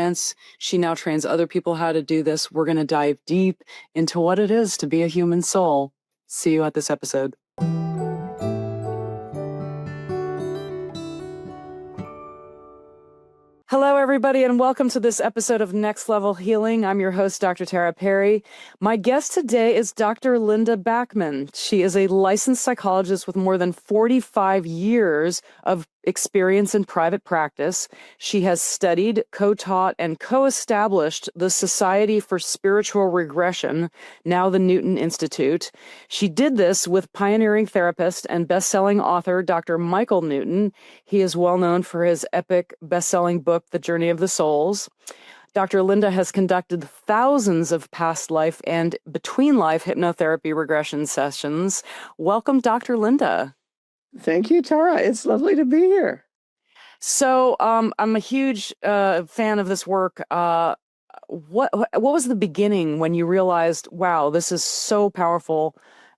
clients. She now trains other people how to do this. We're going to dive deep into what it is to be a human soul. See you at this episode. Hello, everybody, and welcome to this episode of Next Level Healing. I'm your host, Dr. Tara Perry. My guest today is Dr. Linda Backman. She is a licensed psychologist with more than 45 years of experience in private practice. She has studied, co-taught, and co-established the Society for Spiritual Regression, now the Newton Institute. She did this with pioneering therapist and best-selling author Dr. Michael Newton. He is well known for his epic best-selling book, The Journey of the Souls. Dr. Linda has conducted thousands of past life and between life hypnotherapy regression sessions. Welcome, Dr. Linda. Thank you, Tara. It's lovely to be here. So I'm a huge fan of this work. What was the beginning when you realized, wow, this is so powerful,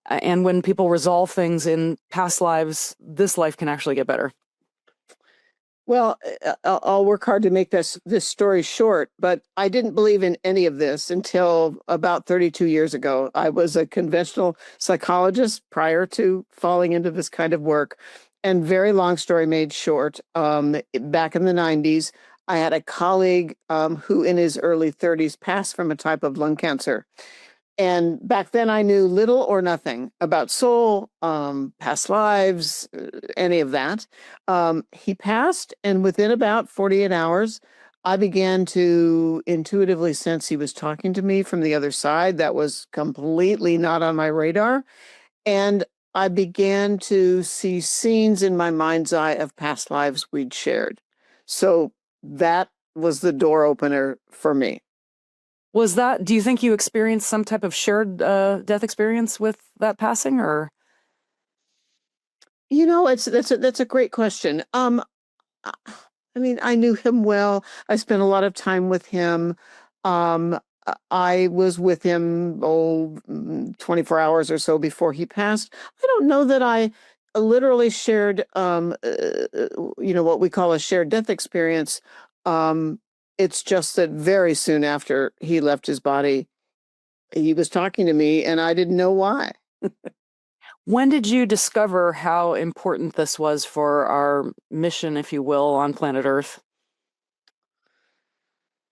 and when people resolve things in past lives, this life can actually get better? Well, I'll work hard to make this story short, but I didn't believe in any of this until about 32 years ago. I was a conventional psychologist prior to falling into this kind of work. And very long story made short, back in the 90s, I had a colleague who in his early 30s passed from a type of lung cancer. And back then I knew little or nothing about soul, past lives, any of that. He passed, and within about 48 hours, I began to intuitively sense he was talking to me from the other side. That was completely not on my radar. And I began to see scenes in my mind's eye of past lives we'd shared. So that was the door opener for me. Do you think you experienced some type of shared death experience with that passing, or? You know, that's a great question. I mean, I knew him well. I spent a lot of time with him. I was with him 24 hours or so before he passed. I don't know that I literally shared, what we call a shared death experience. It's just that very soon after he left his body, he was talking to me, and I didn't know why. When did you discover how important this was for our mission, if you will, on planet Earth?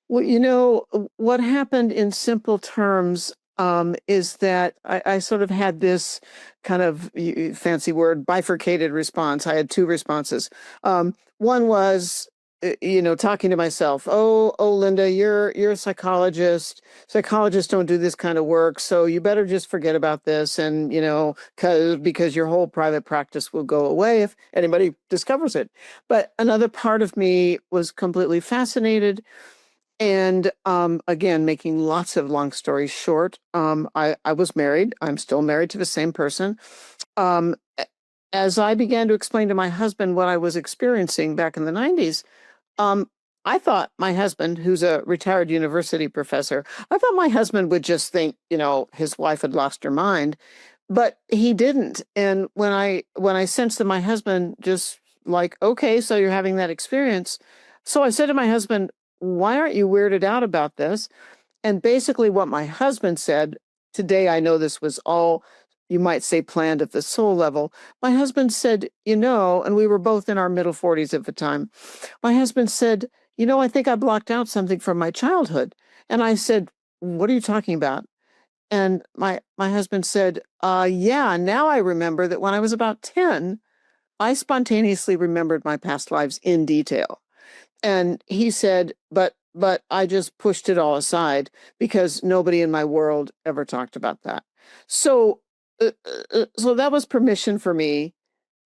Well, what happened in simple terms is that I sort of had this kind of fancy word, bifurcated response. I had two responses. One was, talking to myself, oh, Linda, you're a psychologist. Psychologists don't do this kind of work, so you better just forget about this, and because your whole private practice will go away if anybody discovers it. But another part of me was completely fascinated, and again, making lots of long stories short, I was married. I'm still married to the same person. As I began to explain to my husband what I was experiencing back in the 90s, I thought my husband, who's a retired university professor, I thought my husband would just think, his wife had lost her mind, but he didn't. And when I sensed that my husband just like, okay, so you're having that experience. So I said to my husband, why aren't you weirded out about this? And basically what my husband said, today I know this was all, you might say, planned at the soul level. My husband said, and we were both in our middle 40s at the time. My husband said, I think I blocked out something from my childhood. And I said, what are you talking about? And my husband said, yeah, now I remember that when I was about 10, I spontaneously remembered my past lives in detail. And he said, but I just pushed it all aside because nobody in my world ever talked about that. So that was permission for me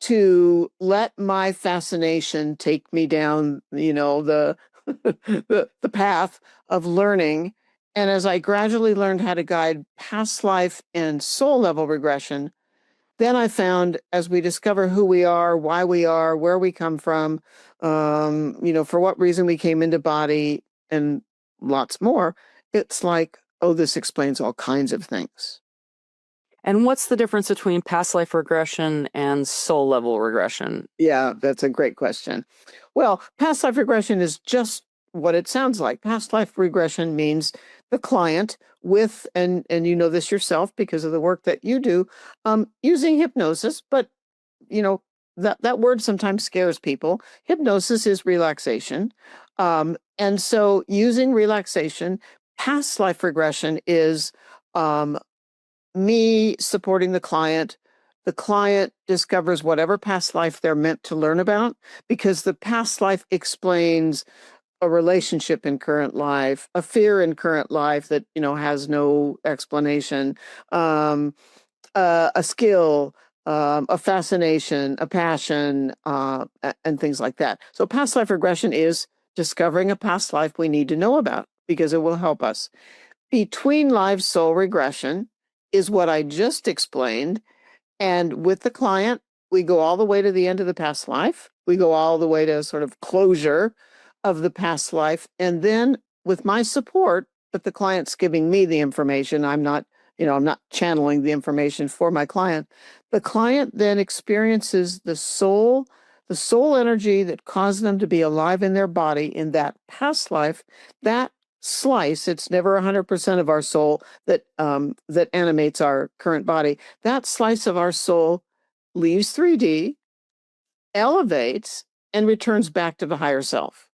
to let my fascination take me down, the the path of learning. And as I gradually learned how to guide past life and soul level regression, then I found, as we discover who we are, why we are, where we come from, for what reason we came into body, and lots more, it's like, oh, this explains all kinds of things. And what's the difference between past life regression and soul level regression? Yeah, that's a great question. Well, past life regression is just what it sounds like. Past life regression means the client with, and you know this yourself because of the work that you do, using hypnosis, but you know, that word sometimes scares people. Hypnosis is relaxation. And so using relaxation, past life regression is um, me supporting the client. The client discovers whatever past life they're meant to learn about, because the past life explains a relationship in current life, a fear in current life that, you know, has no explanation, a skill, a fascination, a passion, and things like that. So past life regression is discovering a past life we need to know about because it will help us. Between lives soul regression is what I just explained. And with the client, we go all the way to the end of the past life. We go all the way to sort of closure of the past life. And then with my support, but the client's giving me the information. I'm not, I'm not channeling the information for my client. The client then experiences the soul energy that caused them to be alive in their body in that past life. That slice, it's never 100% of our soul that animates our current body. That slice of our soul leaves 3D, elevates, and returns back to the higher self.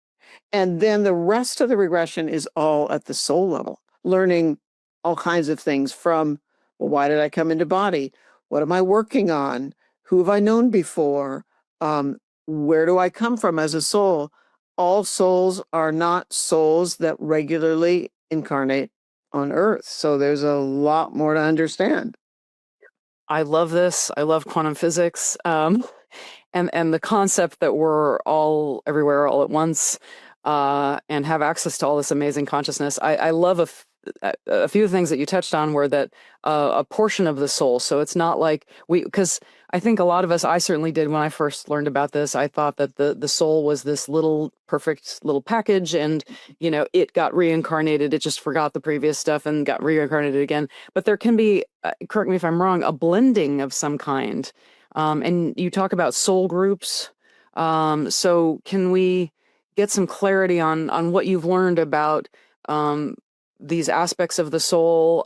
And then the rest of the regression is all at the soul level, learning all kinds of things from, well, why did I come into body? What am I working on? Who have I known before? Where do I come from as a soul? All souls are not souls that regularly incarnate on Earth. So there's a lot more to understand. I love this. I love quantum physics. And the concept that we're all everywhere all at once, and have access to all this amazing consciousness. I love a few things that you touched on were that a portion of the soul. So it's not like because I think a lot of us, I certainly did when I first learned about this, I thought that the soul was this little perfect little package, and it got reincarnated. It just forgot the previous stuff and got reincarnated again. But there can be, correct me if I'm wrong, a blending of some kind. And you talk about soul groups. So can we get some clarity on what you've learned about these aspects of the soul?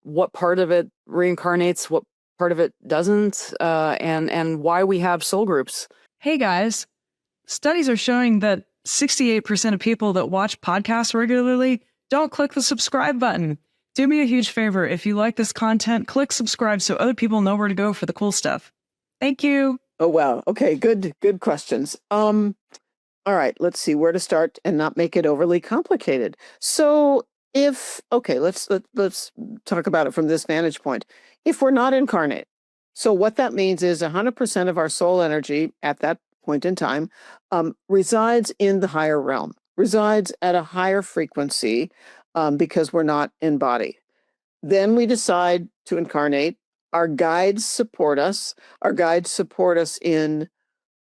What part of it reincarnates? What part of it doesn't? And why we have soul groups? Hey guys, studies are showing that 68% of people that watch podcasts regularly don't click the subscribe button. Do me a huge favor. If you like this content, click subscribe so other people know where to go for the cool stuff. Thank you. Oh, wow. Okay, good questions. All right, let's see where to start and not make it overly complicated. So let's talk about it from this vantage point. If we're not incarnate, so what that means is 100% of our soul energy at that point in time resides in the higher realm, resides at a higher frequency because we're not in body. Then we decide to incarnate. Our guides support us. Our guides support us in,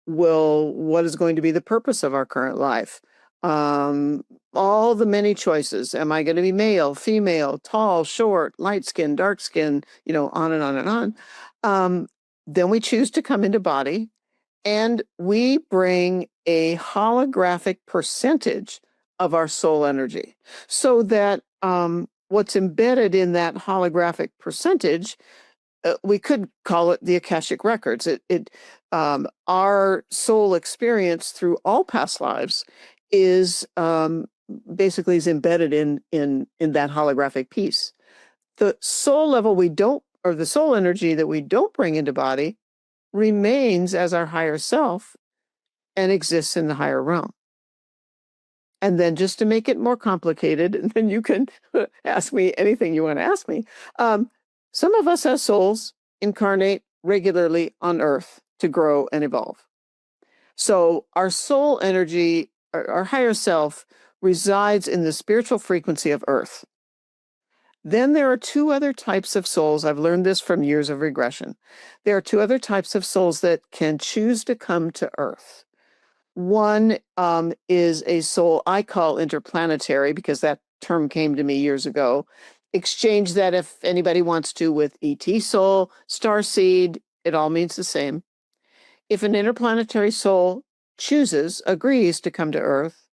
well, what is going to be the purpose of our current life? All the many choices. Am I going to be male, female, tall, short, light skin, dark skin, on and on and on. Then we choose to come into body, and we bring a holographic percentage of our soul energy, so that what's embedded in that holographic percentage, we could call it the Akashic Records. Our soul experience through all past lives is basically is embedded in that holographic piece. The soul level the soul energy that we don't bring into body remains as our higher self and exists in the higher realm. And then, just to make it more complicated, and then you can ask me anything you want to ask me. Some of us as souls incarnate regularly on Earth to grow and evolve. So our soul energy, our higher self, resides in the spiritual frequency of Earth. Then there are two other types of souls. I've learned this from years of regression. There are two other types of souls that can choose to come to Earth. One is a soul I call interplanetary, because that term came to me years ago. Exchange that, if anybody wants to, with ET soul, starseed. It all means the same. If an interplanetary soul agrees to come to Earth,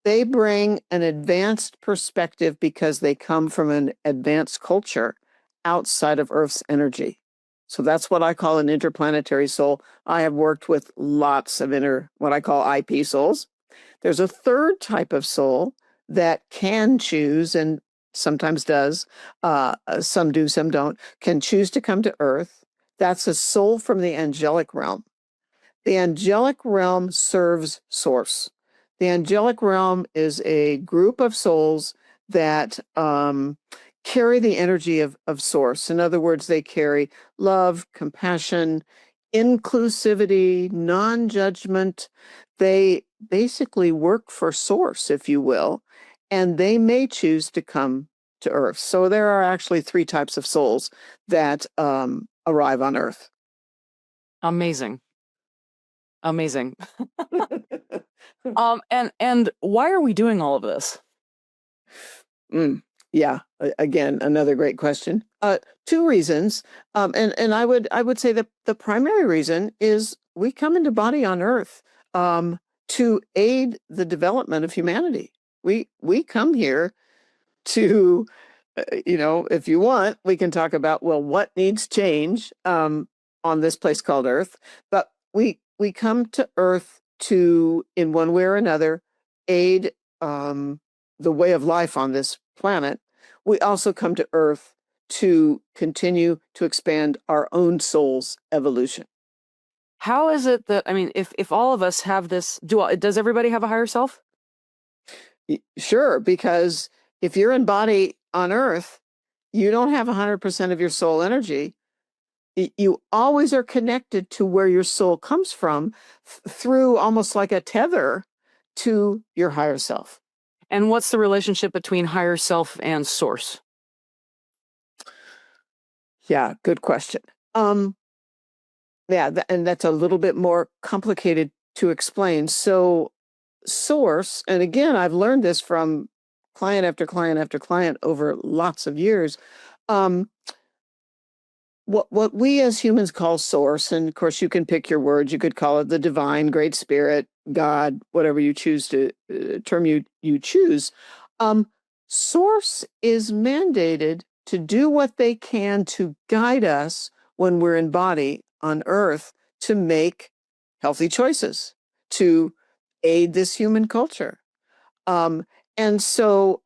They bring an advanced perspective because they come from an advanced culture outside of Earth's energy. So that's what I call an interplanetary soul. I have worked with lots of what I call IP souls. There's a third type of soul that can choose, and sometimes does, some do, some don't, can choose to come to Earth. That's a soul from the angelic realm. The angelic realm serves Source. The angelic realm is a group of souls that carry the energy of Source. In other words, they carry love, compassion, inclusivity, non-judgment. They basically work for Source, if you will, and they may choose to come to Earth. So there are actually three types of souls that arrive on Earth. Amazing. Amazing. And why are we doing all of this? Yeah, again, another great question. Two reasons. And I would say that the primary reason is we come into body on Earth to aid the development of humanity. We come here to, if you want, we can talk about, well, what needs change on this place called Earth. But we come to Earth to, in one way or another, aid the way of life on this planet. We also come to Earth to continue to expand our own soul's evolution. How is it that, I mean, if all of us have this, does everybody have a higher self? Sure, because if you're in body on Earth, you don't have 100% of your soul energy. You always are connected to where your soul comes from through almost like a tether to your higher self. And what's the relationship between higher self and Source? Yeah, good question. Yeah, and that's a little bit more complicated to explain. So Source, and again, I've learned this from client after client after client over lots of years. What we as humans call Source, and of course you can pick your words, you could call it the divine, great spirit, God, whatever you choose to term you choose. Source is mandated to do what they can to guide us when we're in body on Earth to make healthy choices, to aid this human culture. And so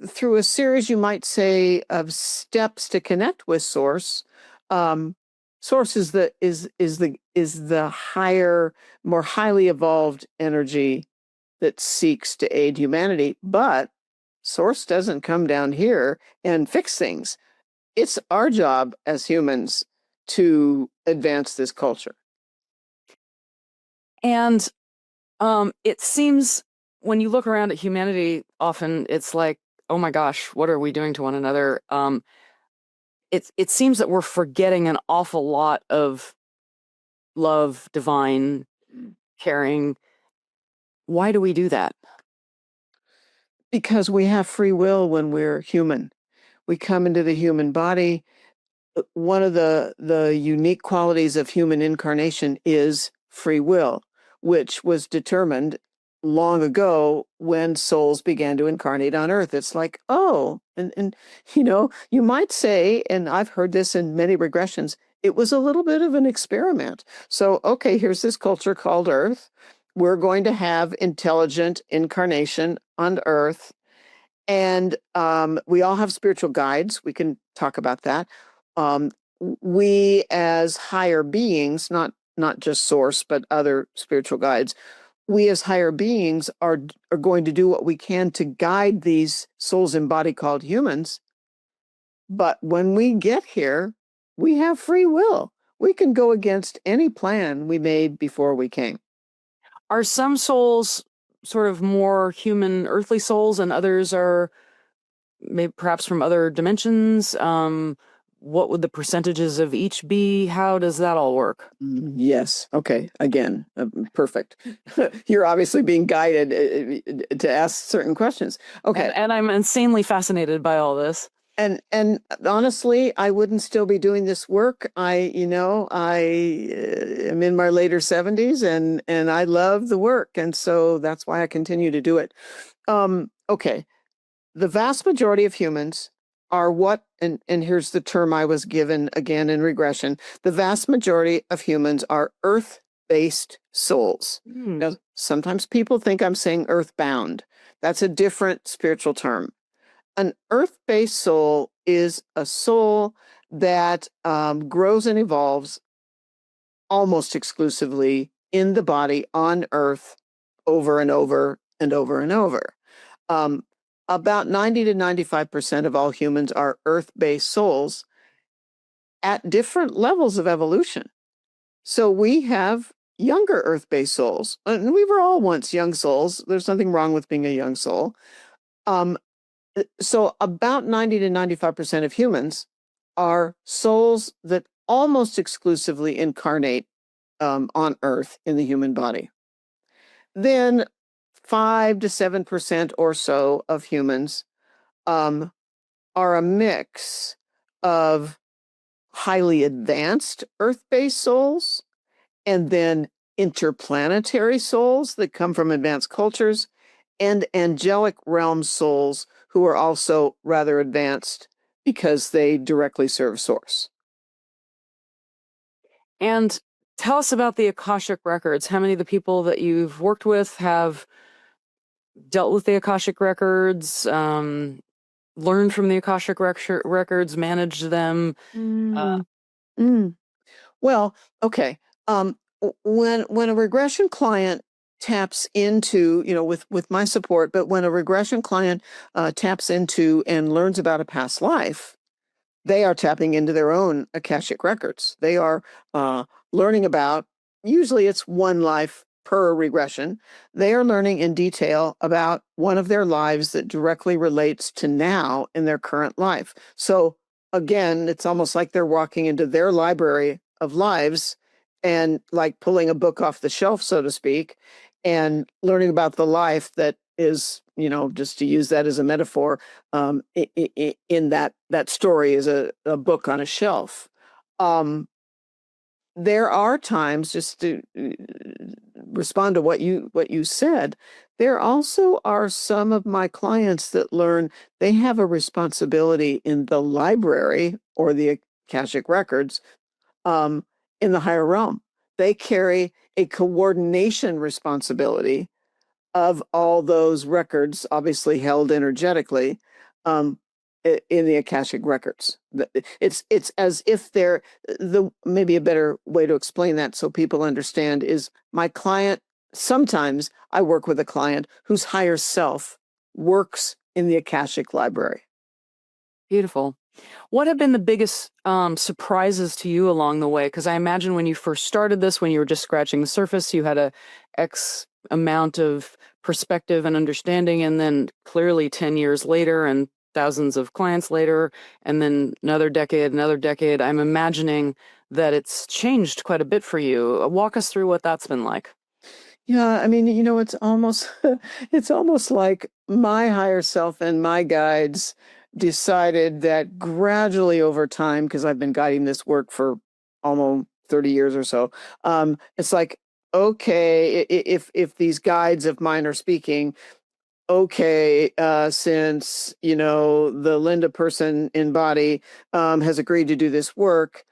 through a series, you might say, of steps to connect with Source. Source is the higher, more highly evolved energy that seeks to aid humanity. But Source doesn't come down here and fix things. It's our job as humans to advance this culture. And It seems when you look around at humanity, often it's like, oh my gosh, what are we doing to one another? It seems that we're forgetting an awful lot of love, divine, caring. Why do we do that? Because we have free will when we're human. We come into the human body. One of the unique qualities of human incarnation is free will, which was determined long ago when souls began to incarnate on Earth. It's like, oh, and you might say, and I've heard this in many regressions, it was a little bit of an experiment. So, okay, here's this culture called Earth. We're going to have intelligent incarnation on Earth. And we all have spiritual guides. We can talk about that. We as higher beings, not just Source, but other spiritual guides, we as higher beings are going to do what we can to guide these souls in body called humans. But when we get here, we have free will. We can go against any plan we made before we came. Are some souls sort of more human, earthly souls, and others are maybe perhaps from other dimensions? What would the percentages of each be? How does that all work? Yes. Okay. Again, perfect. You're obviously being guided to ask certain questions. Okay. And I'm insanely fascinated by all this. And honestly, I wouldn't still be doing this work. I am in my later 70s, and I love the work, and so that's why I continue to do it. Okay, the vast majority of humans are what, and here's the term I was given again in regression. The vast majority of humans are earth-based souls. Now, sometimes people think I'm saying earthbound. That's a different spiritual term. An earth-based soul is a soul that grows and evolves almost exclusively in the body on earth over and over and over and over. About 90 to 95% of all humans are earth-based souls at different levels of evolution. So we have younger earth-based souls, and we were all once young souls. There's nothing wrong with being a young soul. So about 90 to 95% of humans are souls that almost exclusively incarnate on Earth in the human body. Then 5 to 7% or so of humans are a mix of highly advanced Earth-based souls and then interplanetary souls that come from advanced cultures and angelic realm souls who are also rather advanced because they directly serve Source. And tell us about the Akashic Records. How many of the people that you've worked with have dealt with the Akashic Records, learned from the Akashic Records, managed them? Well, okay. When a regression client taps into, with my support, but when a regression client taps into and learns about a past life, they are tapping into their own Akashic records. They are learning about, usually it's one life per regression. They are learning in detail about one of their lives that directly relates to now in their current life. So again, it's almost like they're walking into their library of lives and like pulling a book off the shelf, so to speak, and learning about the life that is, just to use that as a metaphor, in that story is a book on a shelf. There are times, just to respond to what you said, there also are some of my clients that learn they have a responsibility in the library or the Akashic Records in the higher realm. They carry a coordination responsibility of all those records, obviously held energetically, in the Akashic Records. It's as if they're maybe a better way to explain that so people understand is my client. Sometimes I work with a client whose higher self works in the Akashic Library. Beautiful. What have been the biggest surprises to you along the way? Because I imagine when you first started this, when you were just scratching the surface, you had a X amount of perspective and understanding, and then clearly 10 years later and thousands of clients later, and then another decade, I'm imagining that it's changed quite a bit for you. Walk us through what that's been like. Yeah, I mean, it's almost it's almost like my higher self and my guides decided that gradually over time, because I've been guiding this work for almost 30 years or so, it's like, okay, if these guides of mine are speaking, okay, since the Linda person in body has agreed to do this work,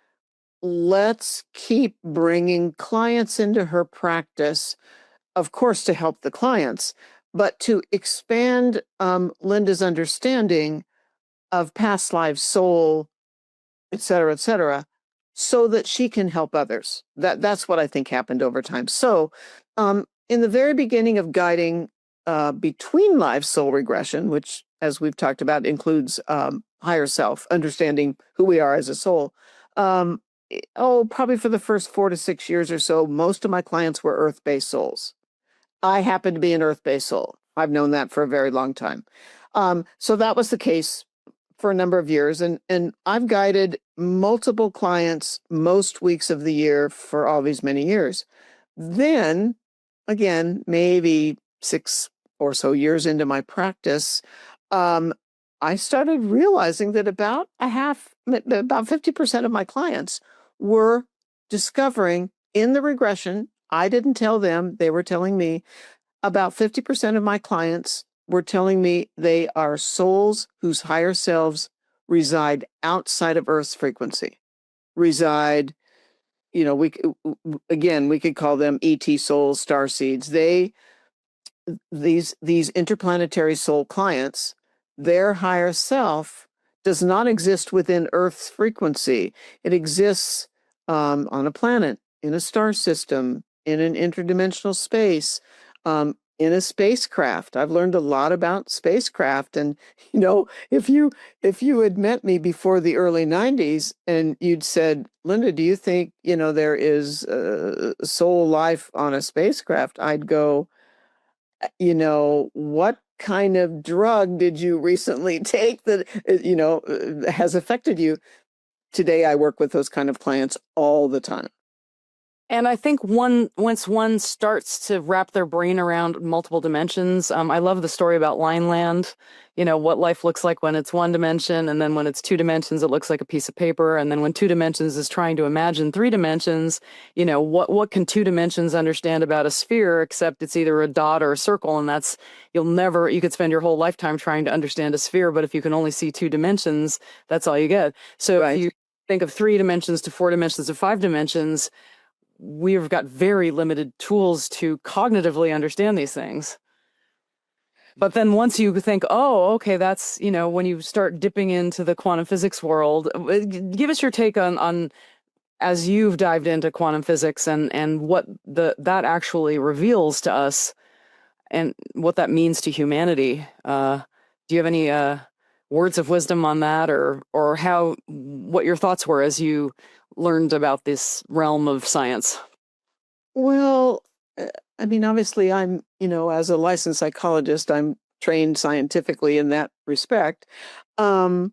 let's keep bringing clients into her practice, of course, to help the clients, but to expand Linda's understanding of past lives, soul, et cetera, so that she can help others. That's what I think happened over time. So in the very beginning of guiding between lives soul regression, which, as we've talked about, includes higher self, understanding who we are as a soul, probably for the first 4 to 6 years or so, most of my clients were earth-based souls. I happen to be an earth-based soul. I've known that for a very long time. So that was the case for a number of years. And I've guided multiple clients most weeks of the year for all these many years. Then, again, maybe 6 or so years into my practice, I started realizing that about 50% of my clients were discovering in the regression. I didn't tell them, they were telling me. About 50% of my clients were telling me they are souls whose higher selves reside outside of Earth's frequency, reside, we could call them ET souls, star seeds. These interplanetary soul clients, their higher self does not exist within Earth's frequency. It exists on a planet, in a star system, in an interdimensional space, in a spacecraft. I've learned a lot about spacecraft, and if you had met me before the early '90s and you'd said, Linda, do you think there is soul life on a spacecraft? I'd go, what kind of drug did you recently take that, has affected you? Today, I work with those kind of clients all the time. And I think once one starts to wrap their brain around multiple dimensions, I love the story about Lineland, what life looks like when it's one dimension, and then when it's two dimensions, it looks like a piece of paper. And then when two dimensions is trying to imagine three dimensions, what can two dimensions understand about a sphere except it's either a dot or a circle? And that's, you could spend your whole lifetime trying to understand a sphere, but if you can only see two dimensions, that's all you get. So Right. if you think of three dimensions to four dimensions to five dimensions, we've got very limited tools to cognitively understand these things. But then once you think, oh, okay, that's, when you start dipping into the quantum physics world, give us your take on as you've dived into quantum physics and what that actually reveals to us and what that means to humanity. Do you have any words of wisdom on that, or what your thoughts were as you learned about this realm of science? Well, obviously I'm, as a licensed psychologist, I'm trained scientifically in that respect. The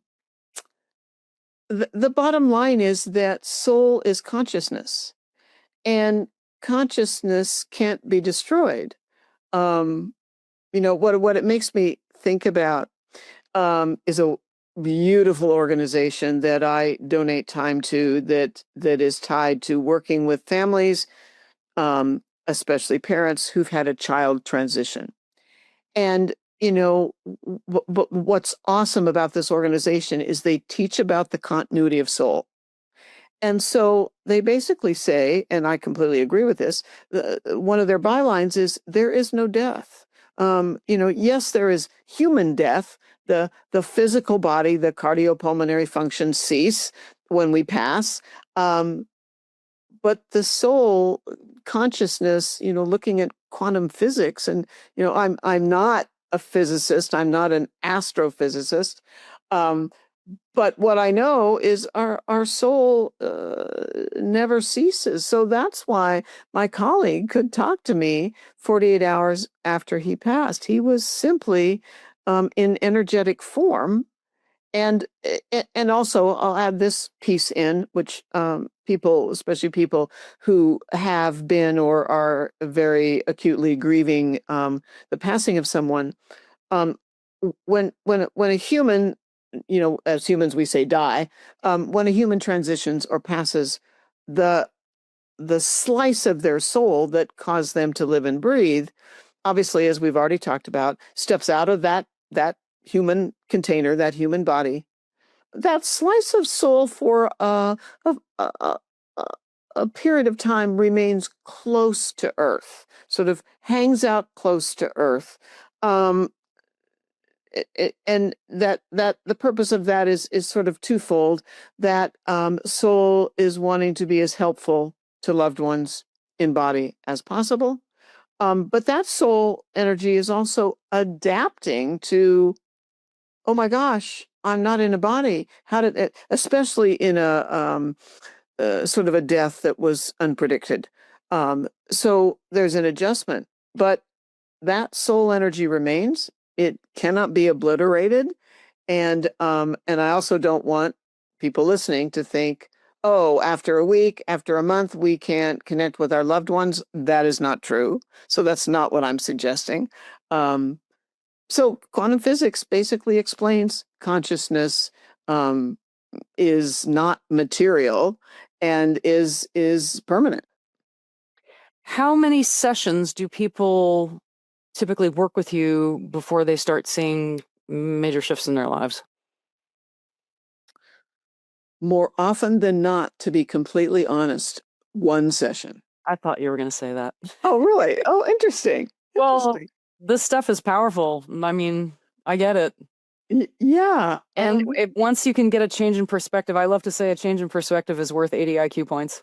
bottom line is that soul is consciousness, and consciousness can't be destroyed. What it makes me think about is a beautiful organization that I donate time to that is tied to working with families, especially parents who've had a child transition. And, what's awesome about this organization is they teach about the continuity of soul. And so they basically say, and I completely agree with this, one of their bylines is there is no death. Yes, there is human death. The physical body, the cardiopulmonary functions cease when we pass. But the soul consciousness, looking at quantum physics, and I'm not a physicist, I'm not an astrophysicist, but what I know is our soul never ceases. So that's why my colleague could talk to me 48 hours after he passed. He was simply in energetic form. And also, I'll add this piece in, which people, especially people who have been or are very acutely grieving the passing of someone, when a human, as humans we say die, when a human transitions or passes, the slice of their soul that caused them to live and breathe, obviously, as we've already talked about, steps out of that human container, that human body. That slice of soul for a period of time remains close to Earth, sort of hangs out close to Earth. And that the purpose of that is sort of twofold. That soul is wanting to be as helpful to loved ones in body as possible. But that soul energy is also adapting to, oh my gosh, I'm not in a body. How did it, especially in a sort of a death that was unpredicted. So there's an adjustment, but that soul energy remains. It cannot be obliterated. And I also don't want people listening to think, oh, after a week, after a month, we can't connect with our loved ones. That is not true. So that's not what I'm suggesting. So quantum physics basically explains consciousness is not material and is permanent. How many sessions do people typically work with you before they start seeing major shifts in their lives? More often than not, to be completely honest, one session. I thought you were going to say that. Oh, really? Oh, interesting. Well, Interesting. this stuff is powerful. I mean, I get it. Yeah. And once you can get a change in perspective, I love to say a change in perspective is worth 80 IQ points.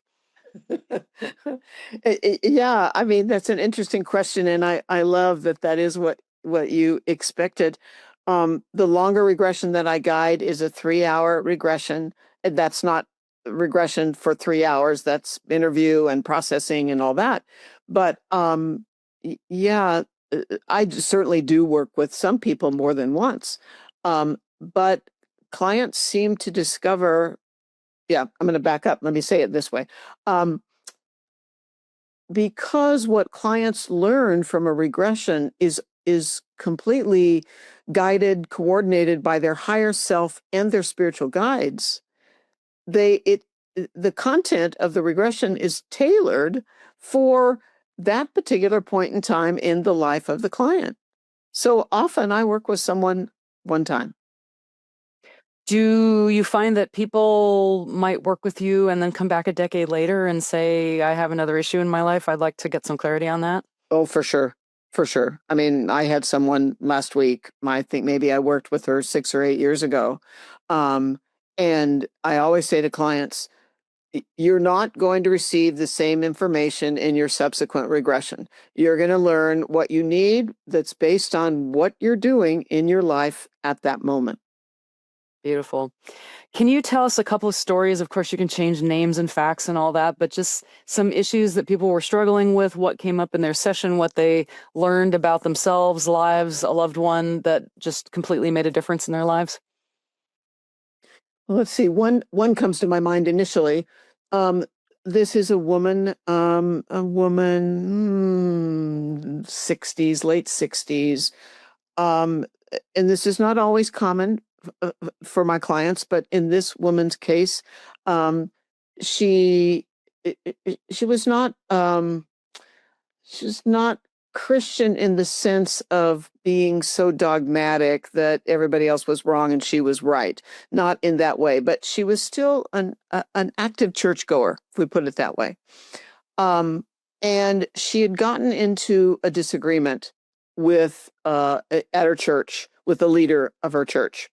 Yeah, I mean, that's an interesting question, and I love that is what you expected. The longer regression that I guide is a 3-hour regression. And that's not regression for 3 hours. That's interview and processing and all that. But yeah, I certainly do work with some people more than once. But clients seem to discover, yeah, I'm going to back up. Let me say it this way. Because what clients learn from a regression is completely guided, coordinated by their higher self and their spiritual guides, the content of the regression is tailored for that particular point in time in the life of the client. So often I work with someone one time. Do you find that people might work with you and then come back a decade later and say, I have another issue in my life? I'd like to get some clarity on that. Oh, for sure. For sure. I mean, I had someone last week, I think maybe I worked with her 6 or 8 years ago. Um, and I always say to clients, you're not going to receive the same information in your subsequent regression. You're going to learn what you need that's based on what you're doing in your life at that moment. Beautiful. Can you tell us a couple of stories? Of course, you can change names and facts and all that, but just some issues that people were struggling with, what came up in their session, what they learned about themselves, lives, a loved one that just completely made a difference in their lives? Well, let's see. One comes to my mind initially. This is a woman, 60s, late 60s. And this is not always common for my clients, but in this woman's case, um, she she was not she's not Christian in the sense of being so dogmatic that everybody else was wrong and she was right. Not in that way, but she was still an active churchgoer, if we put it that way. And she had gotten into a disagreement with at her church with the leader of her church.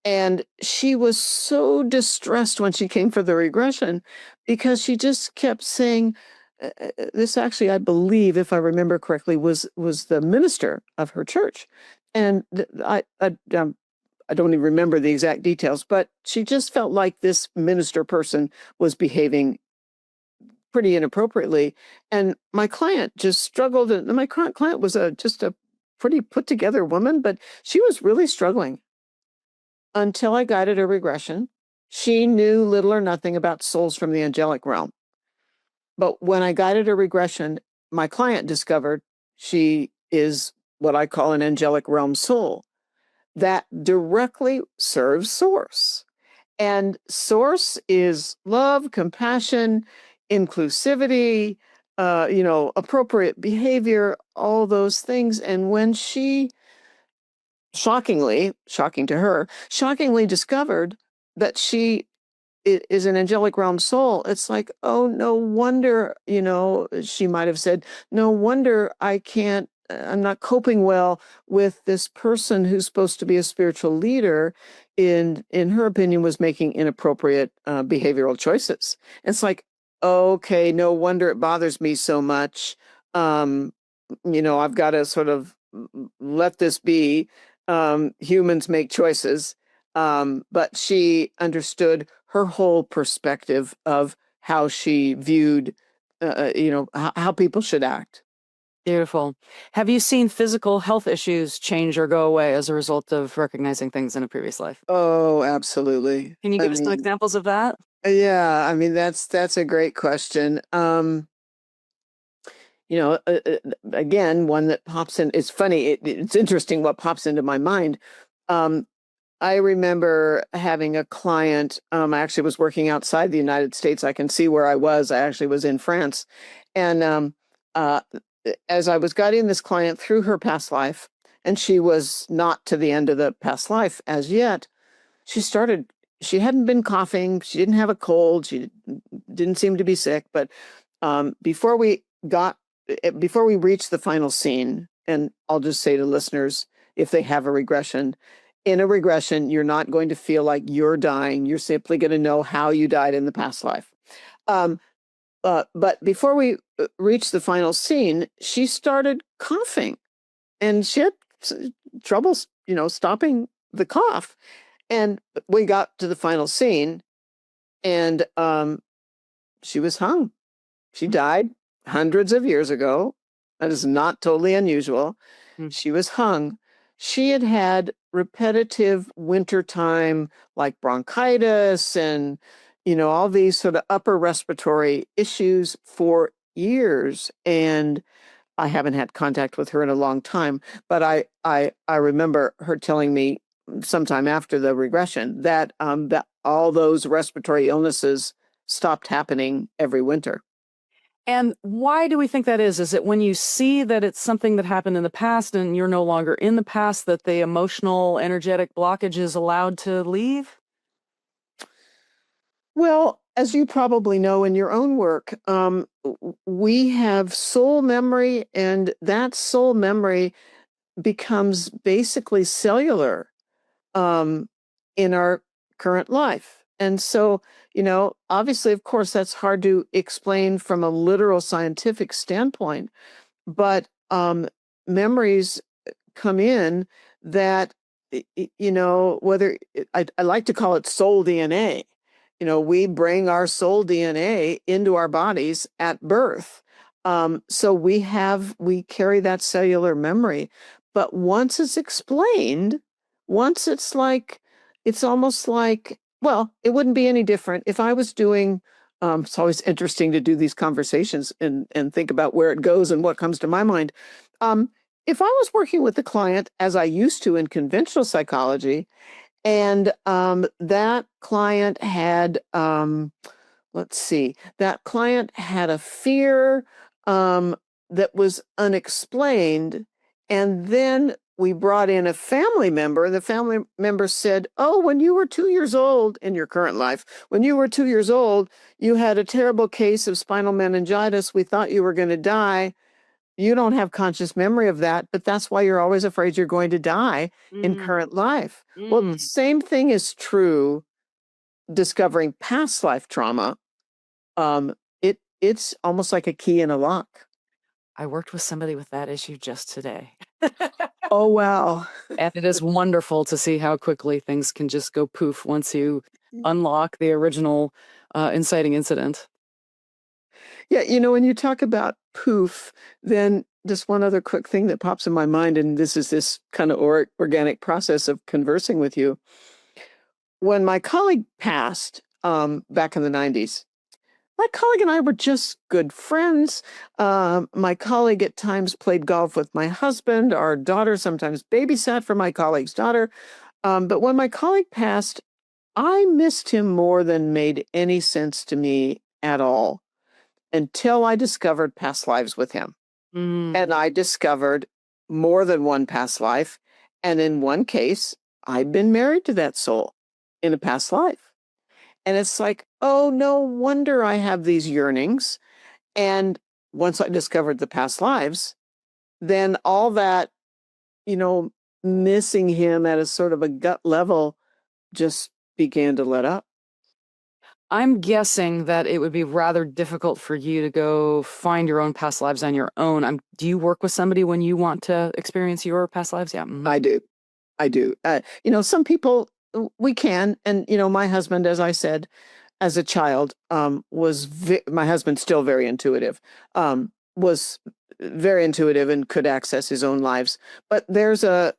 And she was so distressed when she came for the regression because she just kept saying, this actually, I believe, if I remember correctly, was the minister of her church. And I don't even remember the exact details, but she just felt like this minister person was behaving pretty inappropriately. And my client just struggled. And my client was just a pretty put together woman, but she was really struggling until I guided her regression. She knew little or nothing about souls from the angelic realm. But when I guided her regression, my client discovered she is what I call an angelic realm soul that directly serves Source. And Source is love, compassion, inclusivity, appropriate behavior, all those things. And when she shocking to her, shockingly discovered that she is an angelic realm soul, it's like, oh, no wonder, she might have said, no wonder I'm not coping well with this person who's supposed to be a spiritual leader, in her opinion, was making inappropriate behavioral choices. It's like, okay, no wonder it bothers me so much. I've got to sort of let this be. Humans make choices. But she understood her whole perspective of how she viewed, how people should act. Beautiful. Have you seen physical health issues change or go away as a result of recognizing things in a previous life? Oh, absolutely. Can you I give us some mean, examples of that? yeah, I mean, that's a great question. Again, one that pops in. It's funny. It's interesting what pops into my mind. Um, I remember having a client. I actually was working outside the United States. I can see where I was. I actually was in France. And uh, as I was guiding this client through her past life, and she was not to the end of the past life as yet, she hadn't been coughing. She didn't have a cold. She didn't seem to be sick. But before we reached the final scene, and I'll just say to listeners, if they have a regression, in a regression, you're not going to feel like you're dying. You're simply going to know how you died in the past life. But before we reached the final scene, she started coughing, and she had troubles, stopping the cough. And we got to the final scene, and she was hung. She died hundreds of years ago. That is not totally unusual. She was hung. She had had repetitive wintertime, like bronchitis and, all these sort of upper respiratory issues for years. And I haven't had contact with her in a long time, but I remember her telling me sometime after the regression that that all those respiratory illnesses stopped happening every winter. And why do we think that is? Is it when you see that it's something that happened in the past and you're no longer in the past that the emotional, energetic blockage is allowed to leave? Well, as you probably know in your own work, we have soul memory, and that soul memory becomes basically cellular in our current life. And so, obviously, of course, that's hard to explain from a literal scientific standpoint, but memories come in that, whether I like to call it soul DNA. We bring our soul DNA into our bodies at birth. So we carry that cellular memory. But once it's explained, once it's almost like, well, it wouldn't be any different if I was doing, it's always interesting to do these conversations and think about where it goes and what comes to my mind. If I was working with the client as I used to in conventional psychology, and that client had, that client had a fear that was unexplained. And then we brought in a family member, and the family member said, "Oh, when you were 2 years old in your current life, when you were 2 years old, you had a terrible case of spinal meningitis. We thought you were going to die. You don't have conscious memory of that, but that's why you're always afraid you're going to die in current life." Well, the same thing is true discovering past life trauma. It's almost like a key in a lock. I worked with somebody with that issue just today. Oh, wow. And it is wonderful to see how quickly things can just go poof once you unlock the original inciting incident. Yeah, when you talk about poof, then just one other quick thing that pops in my mind, and this is this kind of organic process of conversing with you. When my colleague passed back in the 90s, my colleague and I were just good friends. My colleague at times played golf with my husband. Our daughter sometimes babysat for my colleague's daughter. But when my colleague passed, I missed him more than made any sense to me at all until I discovered past lives with him. And I discovered more than one past life. And in one case, I'd been married to that soul in a past life. And it's like, oh, no wonder I have these yearnings. And once I discovered the past lives, then all that, missing him at a sort of a gut level just began to let up. I'm guessing that it would be rather difficult for you to go find your own past lives on your own. Do you work with somebody when you want to experience your past lives? Yeah. I do. Some people we can, and my husband, as I said, as a child, my husband's still very intuitive, was very intuitive and could access his own lives. But there's this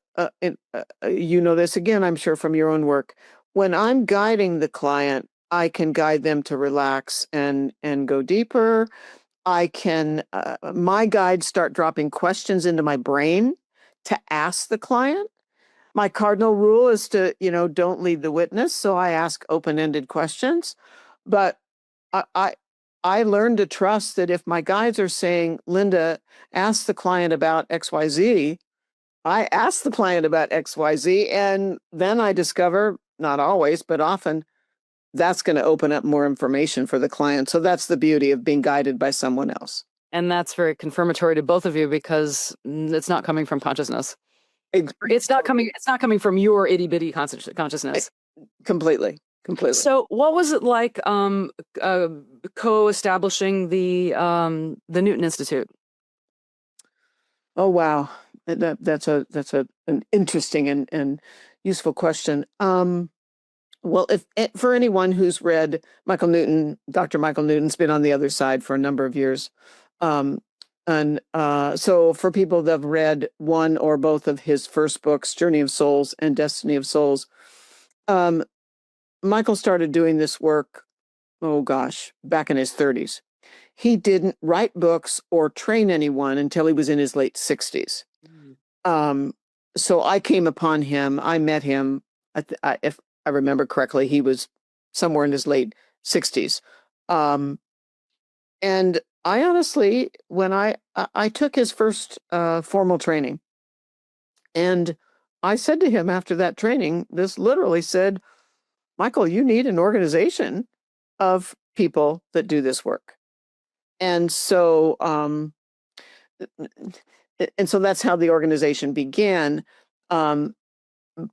again, I'm sure from your own work. When I'm guiding the client, I can guide them to relax and go deeper. I can, my guides start dropping questions into my brain to ask the client. My cardinal rule is to, don't lead the witness. So I ask open-ended questions. But I learned to trust that if my guides are saying, Linda, ask the client about XYZ, I ask the client about XYZ, and then I discover, not always, but often, that's going to open up more information for the client. So that's the beauty of being guided by someone else. And that's very confirmatory to both of you because it's not coming from consciousness. It's not coming from your itty bitty consciousness. Completely. So what was it like co-establishing the Newton Institute? Oh, wow. That's an interesting and useful question. Well, if for anyone who's read Michael Newton, Dr. Michael Newton's been on the other side for a number of years. So for people that have read one or both of his first books, Journey of Souls and Destiny of Souls, Michael started doing this work, back in his 30s. He didn't write books or train anyone until he was in his late 60s. So I came upon him, I met him, if I remember correctly, he was somewhere in his late 60s. And I honestly, when I took his first formal training, and I said to him after that training, this literally said, Michael, you need an organization of people that do this work. And so, that's how the organization began.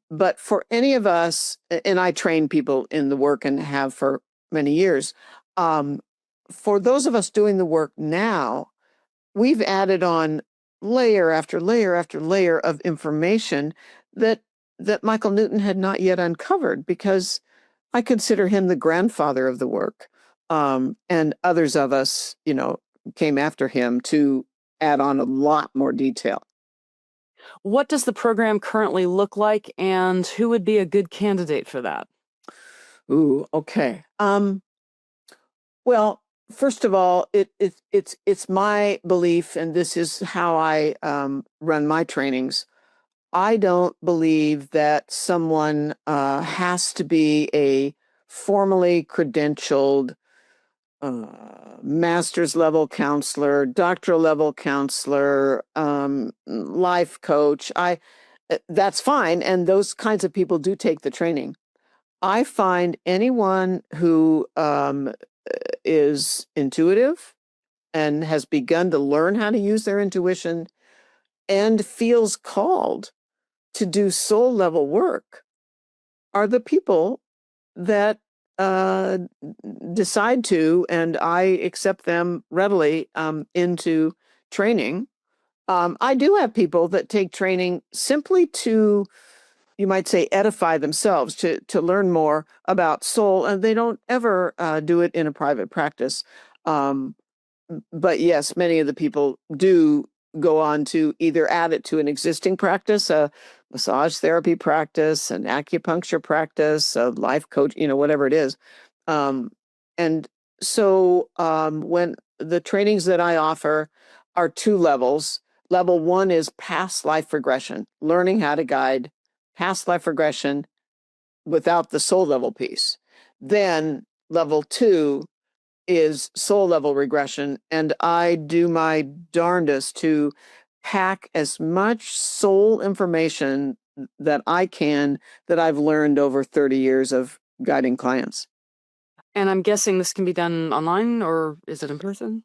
But for any of us, and I train people in the work and have for many years, for those of us doing the work now, we've added on layer after layer after layer of information that Michael Newton had not yet uncovered, because I consider him the grandfather of the work. And others of us, came after him to add on a lot more detail. What does the program currently look like, and who would be a good candidate for that? Ooh, okay. Well, first of all, it's my belief, and this is how I run my trainings. I don't believe that someone has to be a formally credentialed master's level counselor, doctoral level counselor, life coach. That's fine, and those kinds of people do take the training. I find anyone who is intuitive and has begun to learn how to use their intuition and feels called to do soul level work are the people that decide to, and I accept them readily into training. I do have people that take training simply to, you might say, edify themselves, to learn more about soul, and they don't ever do it in a private practice. But yes, many of the people do go on to either add it to an existing practice, a massage therapy practice, an acupuncture practice, a life coach, whatever it is. And so when the trainings that I offer are two levels. Level one is past life regression, learning how to guide past life regression without the soul level piece. Then level two is soul level regression, and I do my darndest to pack as much soul information that I can, that I've learned over 30 years of guiding clients. And I'm guessing this can be done online, or is it in person?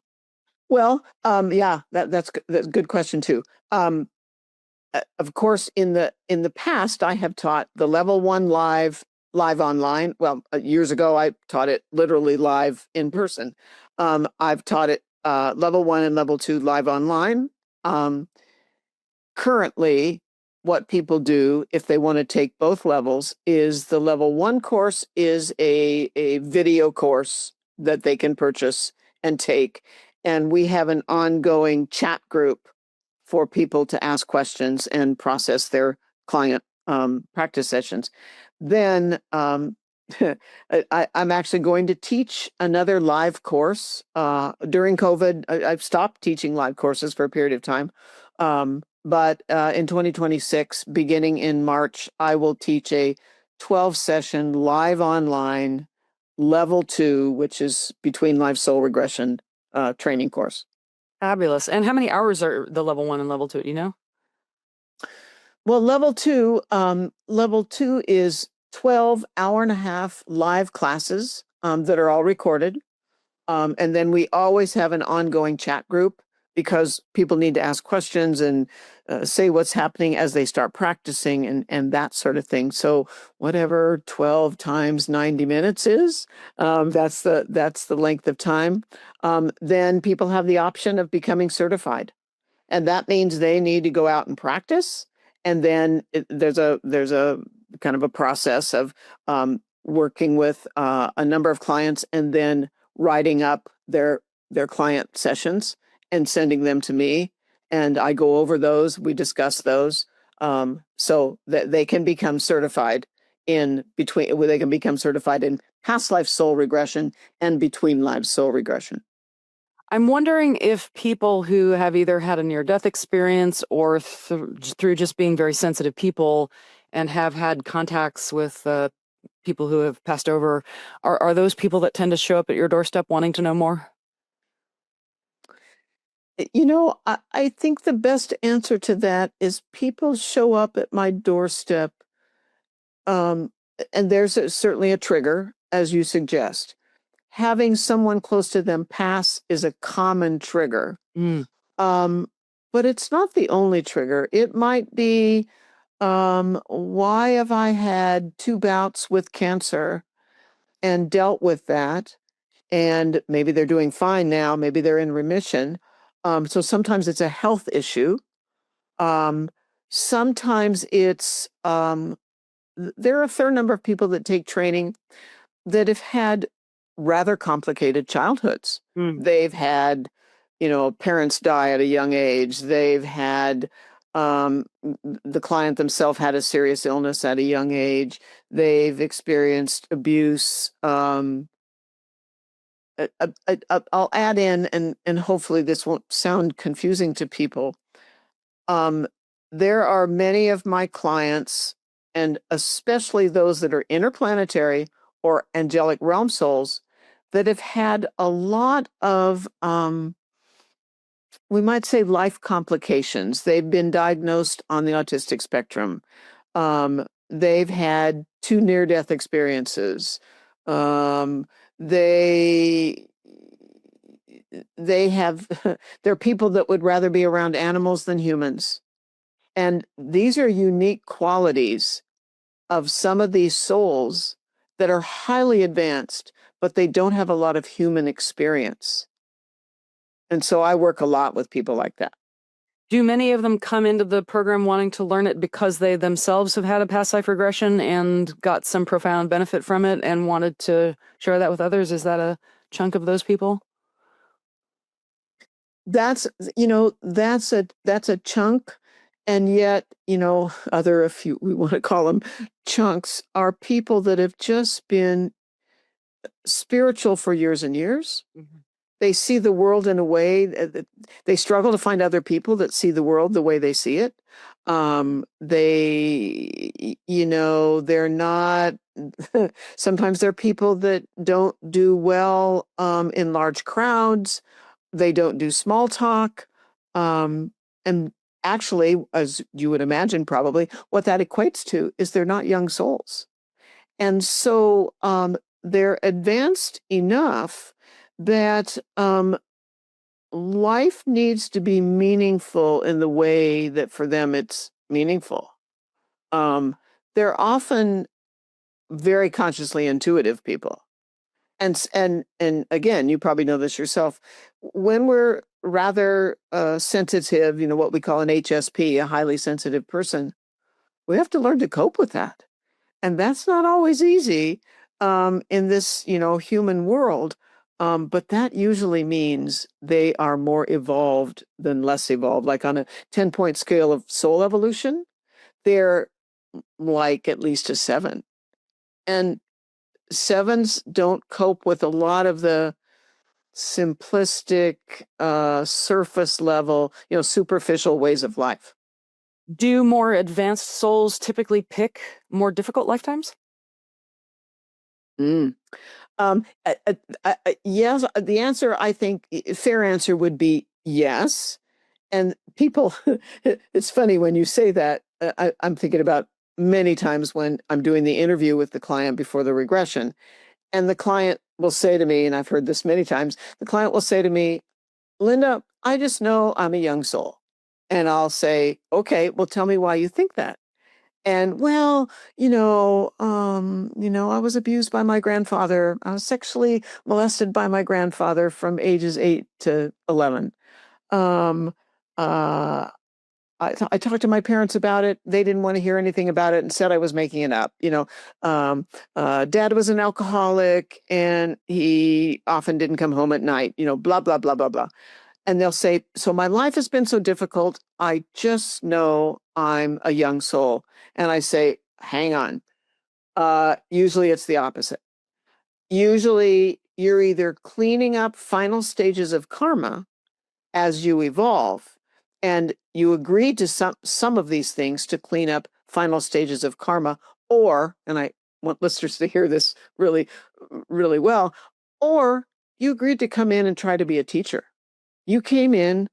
Well, yeah, that's a good question too. Of course, in the past, I have taught the level one live online. Well, years ago, I taught it literally live in person. I've taught it level one and level two live online. Currently, what people do if they want to take both levels is the level one course is a video course that they can purchase and take. And we have an ongoing chat group for people to ask questions and process their client practice sessions. Then I'm actually going to teach another live course. During COVID, I've stopped teaching live courses for a period of time. But in 2026, beginning in March, I will teach a 12-session live online level 2, which is between life soul regression training course. Fabulous. And how many hours are the level 1 and level 2? Do you know? Well, level two is 12 hour-and-a-half live classes that are all recorded. And then we always have an ongoing chat group because people need to ask questions and say what's happening as they start practicing and that sort of thing. So whatever 12 times 90 minutes is, that's the length of time. Then people have the option of becoming certified. And that means they need to go out and practice. And then there's a kind of a process of working with a number of clients and then writing up their client sessions and sending them to me. And I go over those. We discuss those so that they can become certified in between. They can become certified in past life soul regression and between lives soul regression. I'm wondering if people who have either had a near-death experience or through just being very sensitive people and have had contacts with people who have passed over, are those people that tend to show up at your doorstep wanting to know more? You know, I think the best answer to that is people show up at my doorstep, and there's certainly a trigger, as you suggest. Having someone close to them pass is a common trigger. Mm. But it's not the only trigger. It might be, why have I had 2 bouts with cancer and dealt with that? And maybe they're doing fine now. Maybe they're in remission. So sometimes it's a health issue. Sometimes it's, there are a fair number of people that take training that have had rather complicated childhoods. Mm. They've had, parents die at a young age. They've had, the client themselves had a serious illness at a young age. They've experienced abuse. I'll add in, and hopefully this won't sound confusing to people. There are many of my clients, and especially those that are interplanetary or angelic realm souls, that have had a lot of, we might say, life complications. They've been diagnosed on the autistic spectrum. They've had 2 near-death experiences. They have, they're people that would rather be around animals than humans. And these are unique qualities of some of these souls that are highly advanced, but they don't have a lot of human experience. And so I work a lot with people like that. Do many of them come into the program wanting to learn it because they themselves have had a past life regression and got some profound benefit from it and wanted to share that with others? Is that a chunk of those people? That's a chunk. And yet, other, if we want to call them chunks, are people that have just been spiritual for years and years. Mhm. They see the world in a way that they struggle to find other people that see the world the way they see it. They're not, sometimes they're people that don't do well in large crowds. They don't do small talk. And actually, as you would imagine, probably what that equates to is they're not young souls. And so they're advanced enough that life needs to be meaningful in the way that for them it's meaningful. They're often very consciously intuitive people. And again, you probably know this yourself. When we're rather sensitive, what we call an HSP, a highly sensitive person, we have to learn to cope with that. And that's not always easy in this, human world. But that usually means they are more evolved than less evolved. Like on a 10-point scale of soul evolution, they're like at least a 7. And sevens don't cope with a lot of the simplistic, surface level, superficial ways of life. Do more advanced souls typically pick more difficult lifetimes? Mm. Yes, the answer, I think, fair answer would be yes. And people, it's funny when you say that. I'm thinking about many times when I'm doing the interview with the client before the regression, and the client will say to me, and I've heard this many times, the client will say to me, Linda, I just know I'm a young soul. And I'll say, okay, well, tell me why you think that. And well, I was abused by my grandfather. I was sexually molested by my grandfather from ages 8 to 11. Um, uh, I talked to my parents about it. They didn't want to hear anything about it and said I was making it up. Dad was an alcoholic and he often didn't come home at night, blah, blah, blah, blah, blah. And they'll say, so my life has been so difficult. I just know I'm a young soul. And I say, hang on. Usually it's the opposite. Usually you're either cleaning up final stages of karma as you evolve, and you agreed to some of these things to clean up final stages of karma, or, and I want listeners to hear this really, really well, or you agreed to come in and try to be a teacher. You came in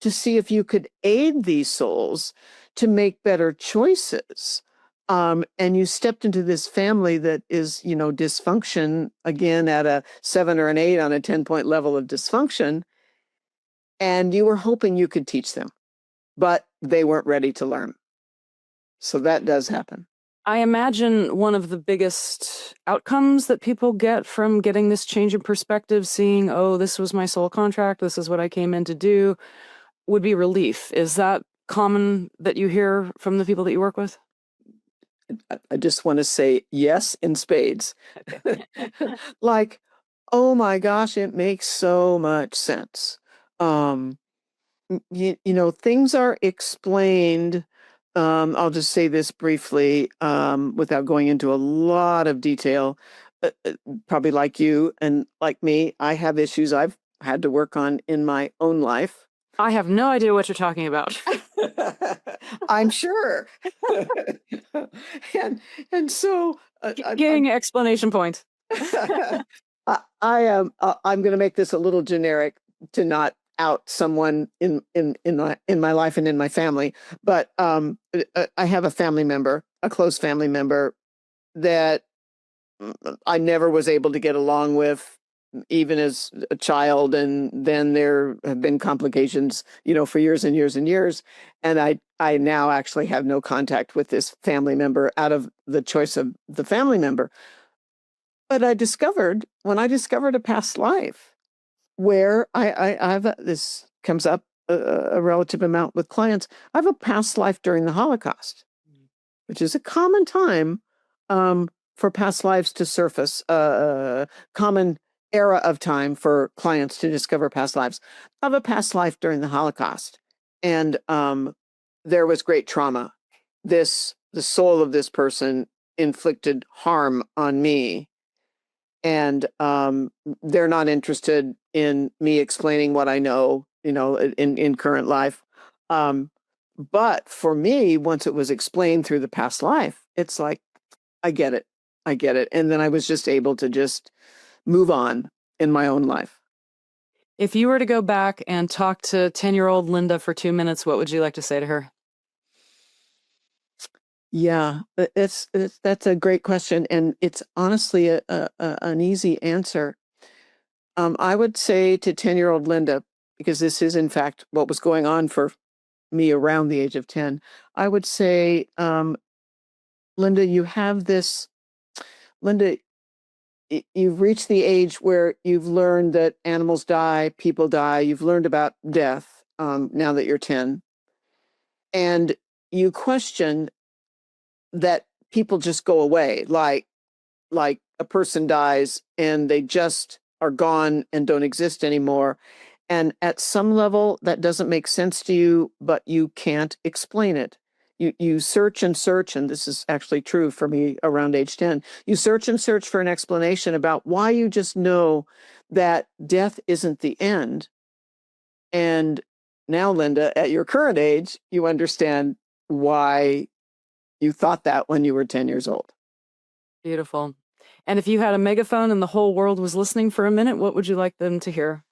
to see if you could aid these souls to make better choices. And you stepped into this family that is, dysfunction, again, at a 7 or an 8 on a 10-point level of dysfunction. And you were hoping you could teach them, but they weren't ready to learn. So that does happen. I imagine one of the biggest outcomes that people get from getting this change in perspective, seeing, oh, this was my soul contract, this is what I came in to do, would be relief. Is that common that you hear from the people that you work with? I just want to say yes in spades. Like, oh my gosh, it makes so much sense. Things are explained. I'll just say this briefly, without going into a lot of detail. Probably like you and like me, I have issues I've had to work on in my own life. I have no idea what you're talking about. I'm sure. and so Getting explanation point. I'm going to make this a little generic to not out someone in my life and in my family, but I have a family member, a close family member that I never was able to get along with, even as a child, and then there have been complications, for years and years and years, and I now actually have no contact with this family member out of the choice of the family member. But when I discovered a past life where this comes up a relative amount with clients. I have a past life during the Holocaust, which is a common time for past lives to surface, common era of time for clients to discover past lives. I have a past life during the Holocaust, and there was great trauma. The soul of this person inflicted harm on me, and they're not interested in me explaining what I know, in current life. But for me, once it was explained through the past life, it's like, I get it. And then I was just able to just move on in my own life. If you were to go back and talk to 10-year-old Linda for 2 minutes, what would you like to say to her? Yeah, that's a great question. And it's honestly an easy answer. I would say to 10-year-old Linda, because this is in fact what was going on for me around the age of 10, I would say, Linda, you've reached the age where you've learned that animals die, people die. You've learned about death, now that you're 10. And you question that people just go away, like a person dies and they just are gone and don't exist anymore. And at some level, that doesn't make sense to you, but you can't explain it. you search and search, and this is actually true for me around age 10. You search and search for an explanation about why you just know that death isn't the end. And now, Linda, at your current age, you understand why you thought that when you were 10 years old. Beautiful. And if you had a megaphone and the whole world was listening for a minute, what would you like them to hear?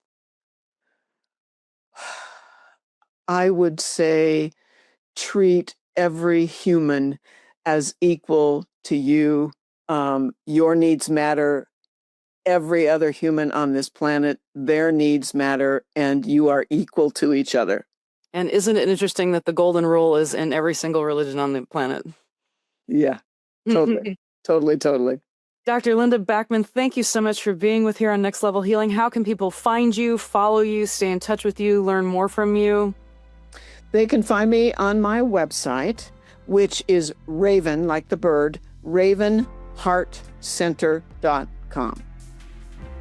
I would say treat every human as equal to you. Your needs matter. Every other human on this planet, their needs matter, and you are equal to each other. And isn't it interesting that the golden rule is in every single religion on the planet? Yeah, totally, totally. Dr. Linda Backman, thank you so much for being with here on Next Level Healing. How can people find you, follow you, stay in touch with you, learn more from you? They can find me on my website, which is Raven, like the bird, ravenheartcenter.com.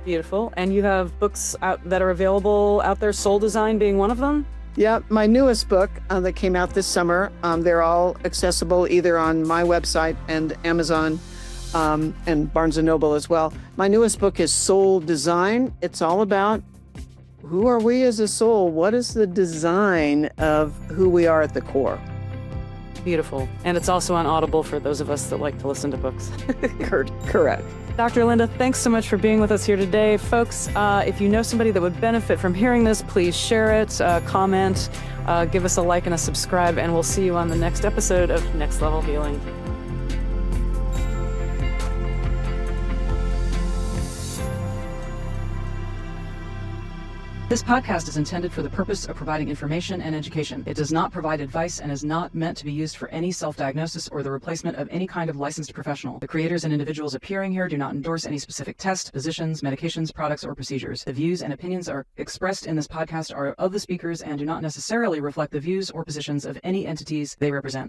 Beautiful. And you have books out that are available out there, Soul Design being one of them? Yeah, my newest book that came out this summer, they're all accessible either on my website and Amazon and Barnes & Noble as well. My newest book is Soul Design. It's all about who are we as a soul? What is the design of who we are at the core? Beautiful. And it's also on Audible for those of us that like to listen to books. Correct. Dr. Linda, thanks so much for being with us here today. Folks, if you know somebody that would benefit from hearing this, please share it, comment, give us a like and a subscribe, and we'll see you on the next episode of Next Level Healing. This podcast is intended for the purpose of providing information and education. It does not provide advice and is not meant to be used for any self-diagnosis or the replacement of any kind of licensed professional. The creators and individuals appearing here do not endorse any specific tests, positions, medications, products, or procedures. The views and opinions expressed in this podcast are of the speakers and do not necessarily reflect the views or positions of any entities they represent.